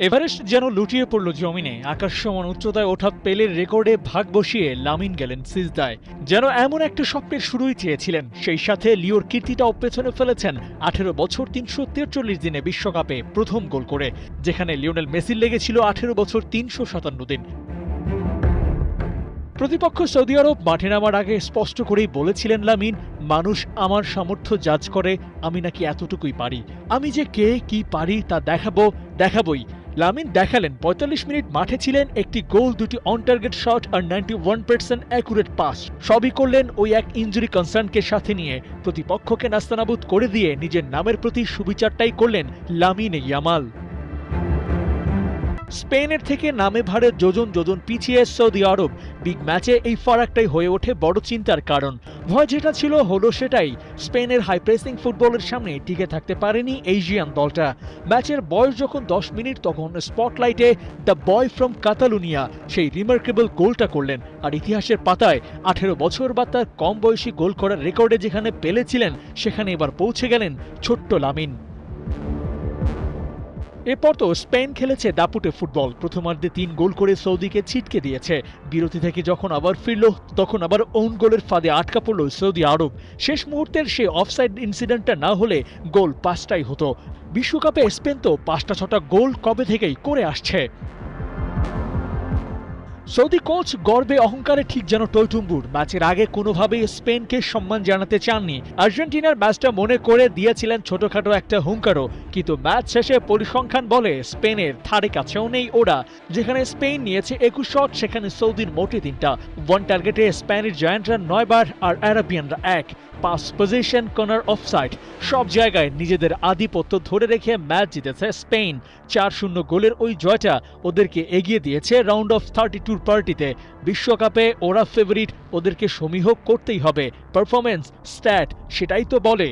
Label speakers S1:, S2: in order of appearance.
S1: Everest যেন লুটিয়ে পড়ল জমিনে। আকাশ সমান উচ্চতায় ওঠা পেলের রেকর্ডে ভাগ বসিয়ে লামিন গেলেন সিজদায়। যেন এমন একটা স্বপ্নের শুরুই চেয়েছিলেন। সেই সাথে লিওর কীর্তিটাও পেছনে ফেলেছেন 18 বছর 343 দিনে বিশ্বকাপে প্রথম গোল করে, যেখানে লিওনেল মেসির লেগেছিল 18 বছর 357 দিন। প্রতিপক্ষ সৌদি আরব মাঠে নামার আগে স্পষ্ট করেই বলেছিলেন লামিন, মানুষ আমার সামর্থ্য জাজ করে, আমি নাকি এতটুকুই পারি, আমি যে কে কি পারি তা দেখাবই। লামিন দেখালেন। ৪৫ মিনিট মাঠে ছিলেন, একটি গোল, দুটি অন টার্গেট শট আর 91% অ্যাকুরেট পাস। সবই করলেন ওই এক ইনজুরি কনসার্নকে সাথে নিয়ে। প্রতিপক্ষকে নাস্তানাবুদ করে দিয়ে নিজের নামের প্রতি সুবিচারটাই করলেন লামিনে ইয়ামাল। স্পেনের থেকে নামে ভারে যোজন যোজন পিছিয়ে সৌদি আরব। বিগ ম্যাচে এই ফারাকটাই হয়ে ওঠে বড় চিন্তার কারণ। ভয় যেটা ছিল হলো সেটাই। স্পেনের হাই প্রেসিং ফুটবলের সামনে টিকে থাকতে পারেনি এশিয়ান দলটা। ম্যাচের বয়স যখন 10 মিনিট, তখন স্পটলাইটে দ্য বয় ফ্রম কাতালুনিয়া সেই রিমার্কেবল গোলটা করলেন। আর ইতিহাসের পাতায় 18 বছর বা তার কম বয়সী গোল করার রেকর্ডে যেখানে পেলেছিলেন, সেখানে এবার পৌঁছে গেলেন ছোট্ট লামিন। এরপর তো স্পেন খেলেছে দাপুটে ফুটবল। প্রথমার্ধে 3 গোল করে সৌদিকে ছিটকে দিয়েছে। বিরতি থেকে যখন আবার ফিরল, তখন আবার ওন গোলের ফাঁদে আটকা পড়ল সৌদি আরব। শেষ মুহূর্তের সেই অফসাইড ইনসিডেন্টটা না হলে গোল 5টাই হতো। বিশ্বকাপে স্পেন তো 5টা-6টা গোল কবে থেকেই করে আসছে। সৌদি কোচ গর্বে অহংকারে ঠিক যেন টইটুম্বুর। ম্যাচের আগে কোনোভাবেই স্পেনকে সম্মান জানাতে চাননি। আর্জেন্টিনার ম্যাচটা মনে করে দিয়েছিলেন ছোটখাটো একটা হুঙ্কারও, কিন্তু ম্যাচ শেষে পরিসংখ্যান বলে স্পেনের ধারে কাছেও নেই ওরা। যেখানে স্পেন নিয়েছে 21 শট, সেখানে সৌদির মোটে 3টা। ওয়ান টার্গেটে স্প্যানিশ জায়ান্টরা 9 বার আর আরাবিয়ানরা 1। পাস, পজিশন, কর্নার, অফসাইড সব জায়গায় নিজেদের আধিপত্য ধরে রেখে ম্যাচ জিতেছে স্পেন। 4-0 গোলের ওই জয়টা ওদেরকে এগিয়ে দিয়েছে রাউন্ড অফ 32 পার্টিতে। বিশ্বকাপে ওরা ফেভারিট, ওদেরকে সমীহ করতেই হবে। পারফরম্যান্স, স্ট্যাট সেটাই তো বলে।